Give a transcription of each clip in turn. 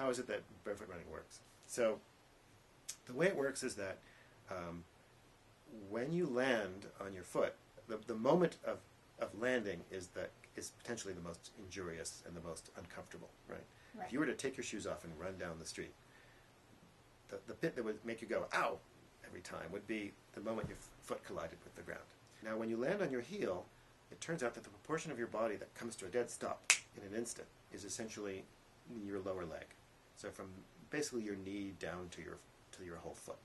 how is it that barefoot running works? So the way it works is that when you land on your foot, the moment of landing is potentially the most injurious and the most uncomfortable, right? Right. If you were to take your shoes off and run down the street, the bit that would make you go, ow, every time would be the moment your foot collided with the ground. Now, when you land on your heel, it turns out that the proportion of your body that comes to a dead stop in an instant is essentially your lower leg. So from basically your knee down to your whole foot.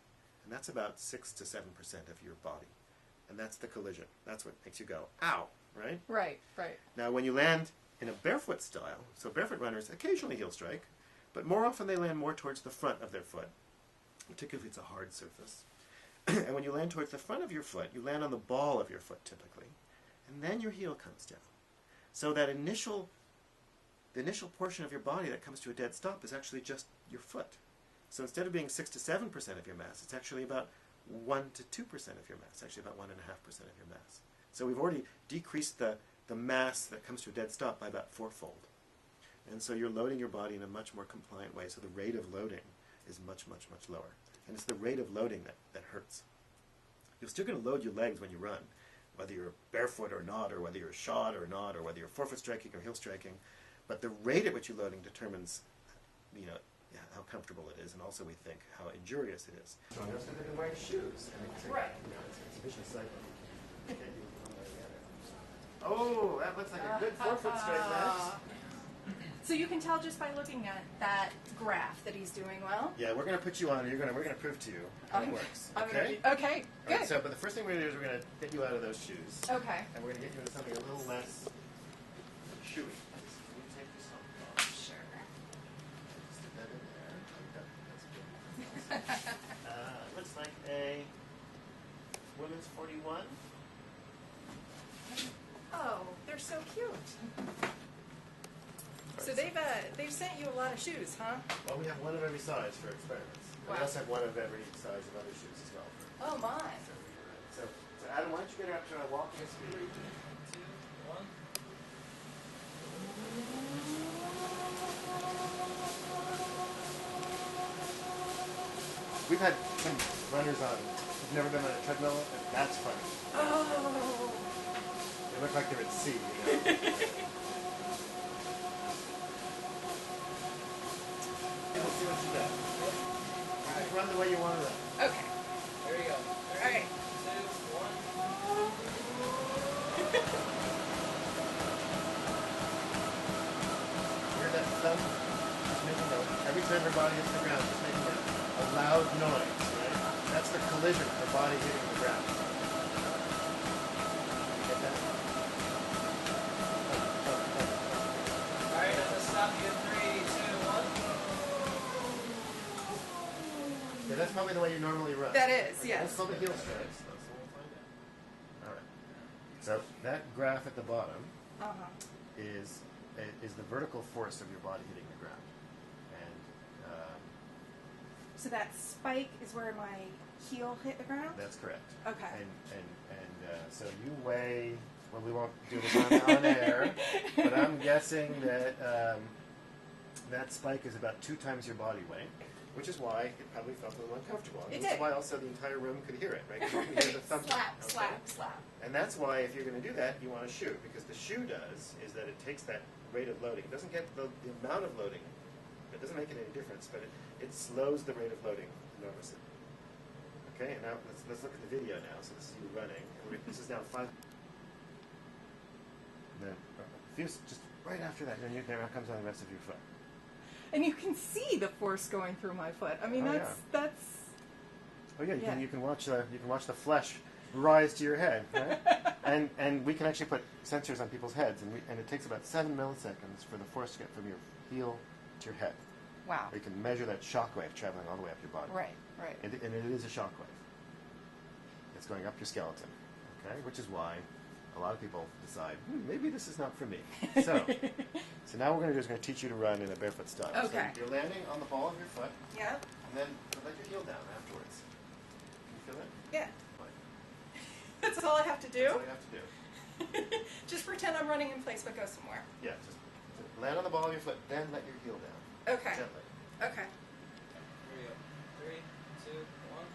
And that's about 6 to 7% of your body. And that's the collision. That's what makes you go, ow, right? Right, right. Now, when you land in a barefoot style, so barefoot runners occasionally heel strike, but more often they land more towards the front of their foot, particularly if it's a hard surface. And when you land towards the front of your foot, you land on the ball of your foot typically, and then your heel comes down. So that the initial portion of your body that comes to a dead stop is actually just your foot. So instead of being 6 to 7% of your mass, it's actually about 1 to 2% of your mass, actually about 1.5% of your mass. So we've already decreased the mass that comes to a dead stop by about 4-fold. And so you're loading your body in a much more compliant way, so the rate of loading is much, much, much lower. And it's the rate of loading that hurts. You're still going to load your legs when you run, whether you're barefoot or not, or whether you're shod or not, or whether you're forefoot striking or heel striking. But the rate at which you're loading determines, how comfortable it is, and also we think how injurious it is. So I'm just going to be wearing shoes. Right. It's a vicious cycle. Oh, that looks like a good forefoot strike, Max. So you can tell just by looking at that graph that he's doing well. Yeah, we're going to put you on. We're going to prove to you how it works. Okay, good. Right, but the first thing we're going to do is we're going to get you out of those shoes. Okay. And we're going to get you into something a little less chewy. Can you take this off? Sure. Stick that in there. That's good. Looks like a women's 41. Oh, they're so cute. So they've sent you a lot of shoes, huh? Well, we have one of every size for experiments. Wow. We also have one of every size of other shoes as well. Oh my. So Adam, why don't you get her up to a walking speed? 3, 2, 1. We've had some runners on who've never been on a treadmill, and that's funny. Oh. They look like they're at sea, We'll see what she does. Just run the way you want to run. Okay. There you go. All right. 2, 1. Hear that thump? Just making every time her body hits the ground, just making a loud noise, right? That's the collision of her body hitting the ground. Get that? All right, I'm going to stop you in 3, 2, 1. Yeah, that's probably the way you normally run. That is, yes. Let's call the heel strikes. We'll find out. All right. So that graph at the bottom is the vertical force of your body hitting the ground. And So that spike is where my heel hit the ground? that's correct. Okay. And so you weigh, well, we won't do this on air, but I'm guessing that that spike is about 2 times your body weight, which is why it probably felt a little uncomfortable. It That's did. why also the entire room could hear it, right? You could hear the thump. Slap. And that's why if you're going to do that, you want a shoe, because the shoe does is that it takes that rate of loading. It doesn't get the amount of loading. It doesn't make it any difference, but it slows the rate of loading enormously. Okay, and now let's look at the video now. So this is you running. And this is now 5. Then just right after that, then there comes on the rest of your foot. And you can see the force going through my foot. I mean, that's. Oh yeah, you can watch the flesh rise to your head, right? and we can actually put sensors on people's heads, and it takes about 7 milliseconds for the force to get from your heel to your head. Wow. You can measure that shock wave traveling all the way up your body. Right. And it is a shock wave. It's going up your skeleton, okay? Which is why a lot of people decide, maybe this is not for me. So now what we're going to do is we're going to teach you to run in a barefoot style. Okay. So you're landing on the ball of your foot, Yeah. and then let your heel down afterwards. Can you feel it? Yeah. Fine. That's all I have to do? That's all you have to do. Just pretend I'm running in place, but go somewhere. Yeah, just land on the ball of your foot, then let your heel down. Okay. Gently. Okay. Here we go. 3, 2, 1.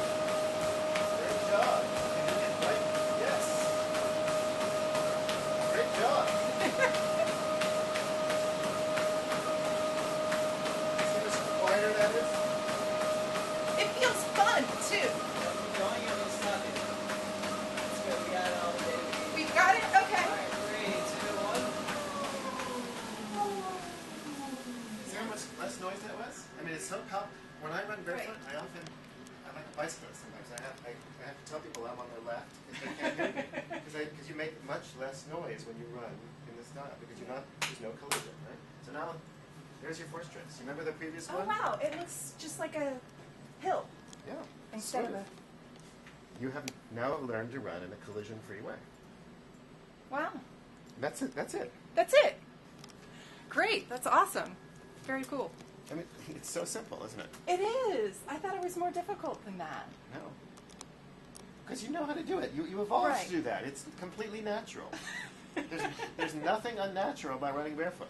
Great job. You did it right. Yes. Great job. See how much quieter that is? It feels fun too. Keep going and we'll stop it. That's good. We got it all the way. We got it. Okay. Alright, 3, 2, 1. See how much less noise that was? I mean, it's so powerful. When I run barefoot, I'm like a bicyclist sometimes. I have to tell people I'm on their left because they can't hear me. Because you make much less noise when you run in this style because there's no collision, right? So now, there's your force tricks. You remember the previous Oh one? wow! It looks just like a hill Yeah. instead sort of a. You have now learned to run in a collision-free way. Wow. That's it. That's it. That's it. Great. That's awesome. Very cool. I mean, it's so simple, isn't it? It is. I thought it was more difficult than that. No. Because you know how to do it. You evolved Right. to do that. It's completely natural. There's nothing unnatural by running barefoot.